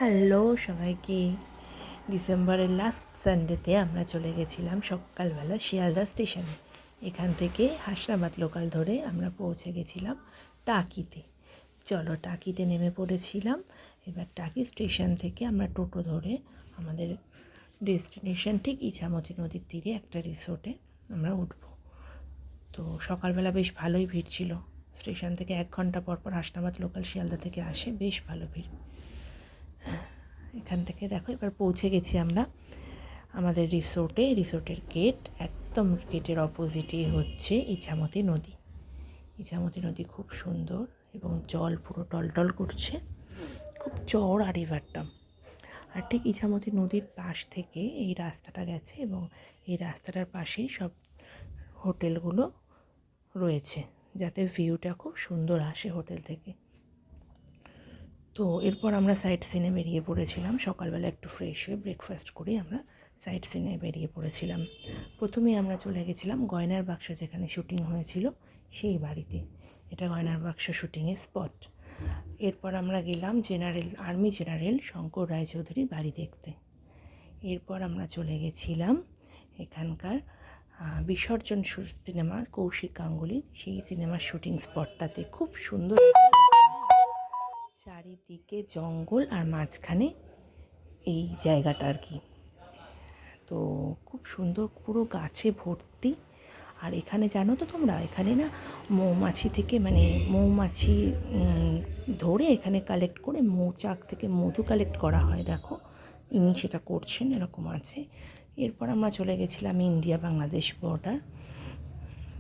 Hello সবাইকে। ডিসেম্বরের last সানডেতে আমরা চলে গেছিলাম সকালবেলা শিয়ালদা স্টেশনে। এখান থেকে হাসনাবাদ লোকাল ধরে আমরা পৌঁছে গেছিলাম টাকিতে। চলো টাকিতে নেমে পড়েছিলাম। এবার টাকি স্টেশন থেকে আমরা টোটো ধরে আমাদের ডেস্টিনেশন ঠিক ইছামতি নদীর তীরে একটা রিসোর্টে আমরা উঠব। তো সকালবেলা বেশ ভালোই ভিড় ছিল। স্টেশন থেকে 1 ঘন্টা পর পর হাসনাবাদ লোকাল শিয়ালদা থেকে আসে, বেশ ভালো ভিড়। এখান থেকে দেখো এবার পৌঁছে গেছি আমরা আমাদের রিসোর্টে। রিসোর্টের গেট, একদম গেটের অপোজিটে হচ্ছে ইছামতি নদী। ইছামতি নদী খুব সুন্দর এবং জল পুরো টলটল করছে, খুব চওড়া রিভারটা। আর ঠিক ইছামতি নদীর পাশ থেকে এই রাস্তাটা গেছে এবং এই রাস্তাটার পাশেই সব হোটেলগুলো রয়েছে, যাতে ভিউটা খুব সুন্দর আসে হোটেল থেকে। তো এরপর আমরা সাইট সিনে বেরিয়ে পড়েছিলাম। সকালবেলা একটু ফ্রেশ হয়ে ব্রেকফাস্ট করে আমরা সাইট সিনে বেরিয়ে পড়েছিলাম। প্রথমেই আমরা চলে গেছিলাম গয়নার বাক্স, যেখানে শুটিং হয়েছিল সেই বাড়িতে। এটা গয়নার বাক্স শুটিংয়ের স্পট। এরপর আমরা গেলাম আর্মি জেনারেল শঙ্কর রায়চৌধুরীর বাড়ি দেখতে। এরপর আমরা চলে গেছিলাম এখানকার বিসর্জন সিনেমা কৌশিক গাঙ্গুলির সেই সিনেমার শুটিং স্পটটাতে। খুব সুন্দর, চারিদিকে জঙ্গল আর মাঝখানে এই জায়গাটা আর কি। তো খুব সুন্দর, পুরো গাছে ভর্তি। আর এখানে জানো তো তোমরা, এখানে না মৌমাছি থেকে মৌমাছি ধরে এখানে কালেক্ট করে মৌচাক থেকে মধু কালেক্ট করা হয়। দেখো ইনি সেটা করছেন, এরকম আছে। এরপর আমরা চলে গেছিলাম ইন্ডিয়া বাংলাদেশ বর্ডার।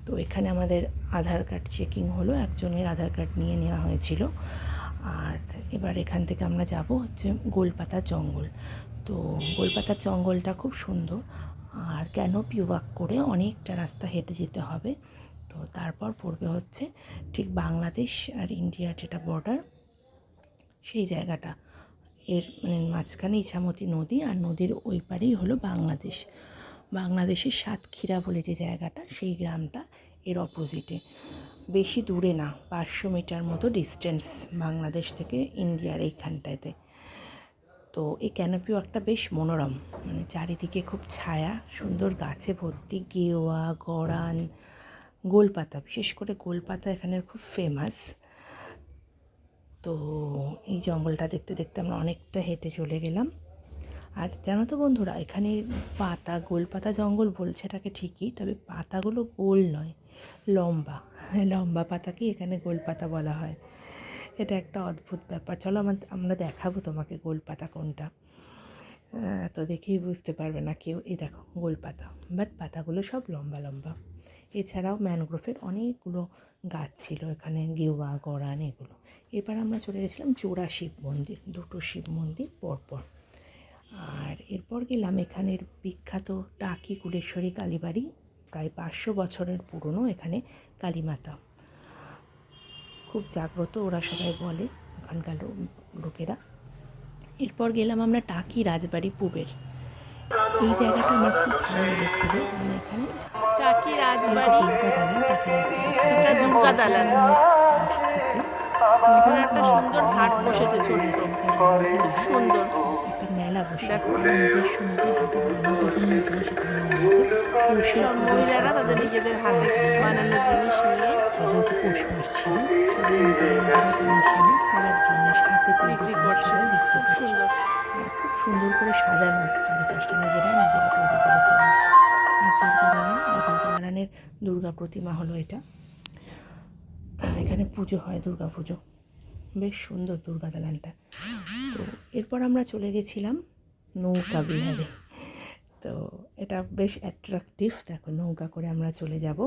তো এখানে আমাদের আধার কার্ড চেকিং হলো, একজনের আধার কার্ড নিয়ে নেওয়া হয়েছিল। আর এবার এখান থেকে আমরা যাব হচ্ছে গোলপাতার জঙ্গল। তো গোলপাতার জঙ্গলটা খুব সুন্দর, আর ক্যানোপি ওয়াক করে অনেকটা রাস্তা হেঁটে যেতে হবে। তো তারপর পড়বে হচ্ছে ঠিক বাংলাদেশ আর ইন্ডিয়ার যেটা বর্ডার, সেই জায়গাটা। এর মাঝখানে ইছামতি নদী, আর নদীর ওই পারেই হলো বাংলাদেশ। বাংলাদেশের সাতক্ষীরা বলে যে জায়গাটা, সেই গ্রামটা এর অপোজিটে। বেশি দূরে না, 500 মিটার মতো ডিস্টেন্স বাংলাদেশ থেকে ইন্ডিয়ার এইখানটাতে। তো এই ক্যানোপি ওয়াকটা বেশ মনোরম, চারিদিকে খুব ছায়া, সুন্দর গাছে ভর্তি, গেওয়া, গরান, গোলপাতা, বিশেষ করে গোলপাতা এখানের খুব ফেমাস। তো এই জঙ্গলটা দেখতে দেখতে আমরা অনেকটা হেঁটে চলে গেলাম। আর জানো তো বন্ধুরা, এখানে পাতা, গোলপাতা জঙ্গল বলছে এটাকে ঠিকই, তবে পাতাগুলো গোল নয়, লম্বা। লম্বা পাতাকে এখানে গোলপাতা বলা হয়। এটা একটা অদ্ভুত ব্যাপার। চলো আমরা দেখাবো তোমাকে গোলপাতা কোনটা। তো দেখেই বুঝতে পারবে না কেউ। এই দেখো গোলপাতা, বাট পাতাগুলো সব লম্বা লম্বা। এছাড়াও ম্যানগ্রোভের অনেকগুলো গাছ ছিল এখানে, গেওয়া, গরান, এগুলো। এবার আমরা চলে গেছিলাম জোড়া শিব মন্দির, 2টো শিব মন্দির পরপর। আর এরপর গেলাম এখানের বিখ্যাত টাকি কুলেশ্বরী কালীবাড়ি, প্রায় 500 বছরের পুরনো এখানে কালীমাতা, খুব জাগ্রত ওরা সবাই বলে ওখানকার লোকেরা। এরপর গেলাম আমরা টাকি রাজবাড়ি পূবের। এই জায়গাটা আমার খুব ভালো লেগেছিল। এখানে টাকি রাজবাড়ি, দুর্গা দালান, টাকি রাজবাড়ি এটা দুর্গা দালান। পাশ থেকে এখানে একটা সুন্দর হাট বসেছে ছোট্ট, খুব সুন্দর। একটা মেলা বসেছে, দেখো তারা নিজের হাতে বানানো বিভিন্ন জিনিস এখানে মেলাতে সব মহিলারা তাদের নিজেদের হাতে বানানো জিনিস নিয়ে যেহেতু পৌষ মাস ছিল, সবাই নিজেরা জিনিস এনে খাওয়ার জিনিস, হাতে তৈরি বিক্রি জিনিস করছে, সবাই বিক্রি খুব করছে। সুন্দর। আর খুব সুন্দর করে সাজানো, চারিপাশটা নিজেরা তৈরি করেছে। আর দুর্গা দালান, এই দুর্গা দালানের দুর্গা প্রতিমা হলো এটা। এখানে পুজো হয়, দুর্গা পুজো। বেশ সুন্দর দুর্গা দালানটা। তো এরপর আমরা চলে গেছিলাম নৌকা বিহারে। তো এটা বেশ অ্যাট্রাকটিভ। দেখো নৌকা করে আমরা চলে যাব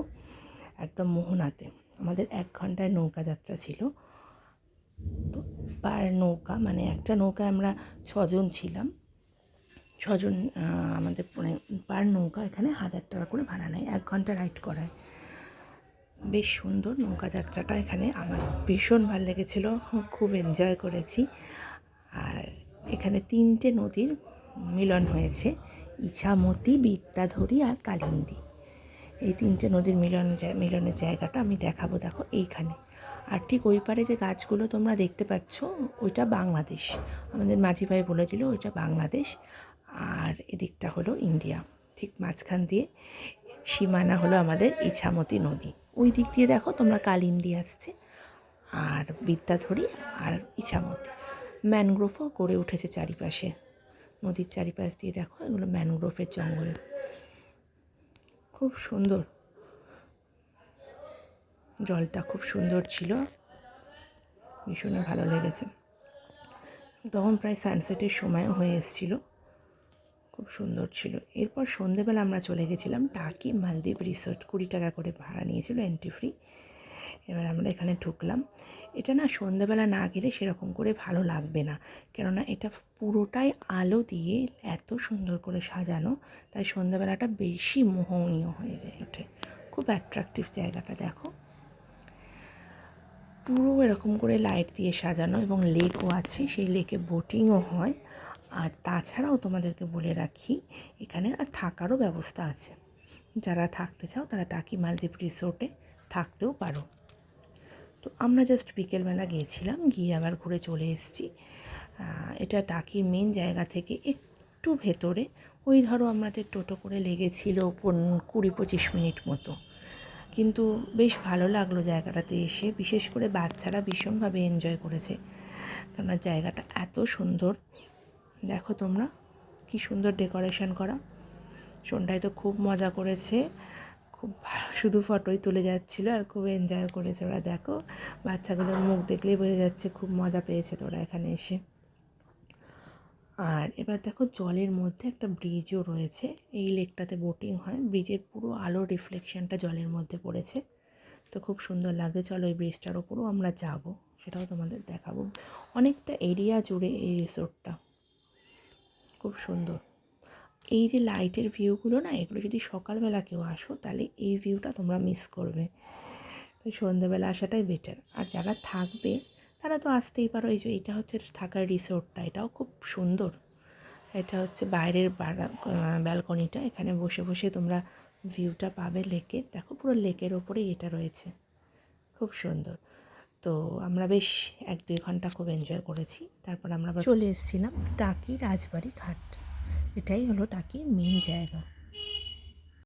একদম মোহনাতে। আমাদের 1 ঘন্টায় নৌকা যাত্রা ছিল। তো পার নৌকা, একটা নৌকায় আমরা 6 জন ছিলাম। 6 জন আমাদের পার নৌকা এখানে 1000 টাকা করে ভাড়া নেয়, 1 ঘন্টা রাইড করায়। বেশ সুন্দর নৌকা যাত্রাটা, এখানে আমার ভীষণ ভালো লেগেছিল, খুব এনজয় করেছি। আর এখানে 3টে নদীর মিলন হয়েছে, ইছামতি, বিদ্যাধরী আর কালিন্দী। এই 3টে নদীর মিলনের জায়গাটা আমি দেখাবো, দেখো এইখানে। আর ঠিক ওই পারে যে গাছগুলো তোমরা দেখতে পাচ্ছ ওইটা বাংলাদেশ, আমাদের মাঝি ভাই বলেছিল ওইটা বাংলাদেশ, আর এদিকটা হলো ইন্ডিয়া। ঠিক মাঝখান দিয়ে সীমানা হলো আমাদের ইছামতি নদী। ওই দিক দিয়ে দেখো তোমরা কালিন্দী আসছে, আর বিদ্যাধরী আর ইছামতি। ম্যানগ্রোভও গড়ে উঠেছে চারিপাশে, নদীর চারিপাশ দিয়ে দেখো এগুলো ম্যানগ্রোভের জঙ্গল, খুব সুন্দর। জলটা খুব সুন্দর ছিল, ভীষণই ভালো লেগেছে। তখন প্রায় সানসেটের সময়ও হয়ে এসেছিলো, খুব সুন্দর ছিল। এরপর সন্ধেবেলা আমরা চলে গেছিলাম টাকি মালদ্বীপ রিসোর্ট। 20 টাকা করে ভাড়া নিয়েছিল, এন্ট্রি ফ্রি। এবার আমরা এখানে ঢুকলাম। এটা না সন্ধেবেলা না গেলে সেরকম করে ভালো লাগবে না, কেননা এটা পুরোটাই আলো দিয়ে এত সুন্দর করে সাজানো, তাই সন্ধেবেলাটা বেশি মোহনীয় হয়ে ওঠে। খুব অ্যাট্রাকটিভ জায়গাটা দেখো, পুরো এরকম করে লাইট দিয়ে সাজানো, এবং লেকও আছে, সেই লেকে বোটিংও হয়। আর তাছাড়াও তোমাদেরকে বলে রাখি এখানে আর থাকারও ব্যবস্থা আছে, যারা থাকতে চাও তারা টাকি মালদ্বীপ রিসোর্টে থাকতেও পারো। তো আমরা জাস্ট বিকেলবেলা গিয়েছিলাম, গিয়ে আবার ঘুরে চলে এসেছি। এটা টাকির মেন জায়গা থেকে একটু ভেতরে, ওই ধরো আমাদের টোটো করে লেগেছিল 20-25 মিনিট মতো, কিন্তু বেশ ভালো লাগলো জায়গাটাতে এসে। বিশেষ করে বাচ্চারা ভীষণভাবে এনজয় করেছে, কেননা জায়গাটা এত সুন্দর। দেখো তোমরা কি সুন্দর ডেকোরেশন করা। সন্ধ্যায় তো খুব মজা করেছে, খুব শুধু ফটোই তুলে যাচ্ছিলো আর খুব এনজয় করেছে ওরা। দেখো বাচ্চাগুলোর মুখ দেখলেই বোঝা যাচ্ছে খুব মজা পেয়েছে তোরা এখানে এসে। আর এবার দেখো জলের মধ্যে একটা ব্রিজও রয়েছে, এই লেকটাতে বোটিং হয়। ব্রিজের পুরো আলোর রিফ্লেকশনটা জলের মধ্যে পড়েছে, তো খুব সুন্দর লাগে। চলো এই ব্রিজটার ওপরেও আমরা যাব, সেটাও তোমাদের দেখাবো। অনেকটা এরিয়া জুড়ে এই রিসোর্টটা, খুব সুন্দর। এই যে লাইটের ভিউগুলো না, এগুলো যদি সকালবেলা কেউ আসো তাহলে এই ভিউটা তোমরা মিস করবে, তো সন্ধ্যেবেলা আসাটাই বেটার। আর যারা থাকবে তারা তো আসতেই পারো। এই যে এটা হচ্ছে থাকার রিসোর্টটা, এটাও খুব সুন্দর। এটা হচ্ছে বাইরের ব্যালকনিটা, এখানে বসে বসে তোমরা ভিউটা পাবে লেকের। দেখো পুরো লেকের ওপরেই এটা রয়েছে, খুব সুন্দর। তো আমরা বেশ 1-2 ঘন্টা খুব এনজয় করেছি। তারপর আমরা চলে এসেছিলাম টাকি রাজবাড়ি ঘাট। এটাই হলো টাকির মেন জায়গা।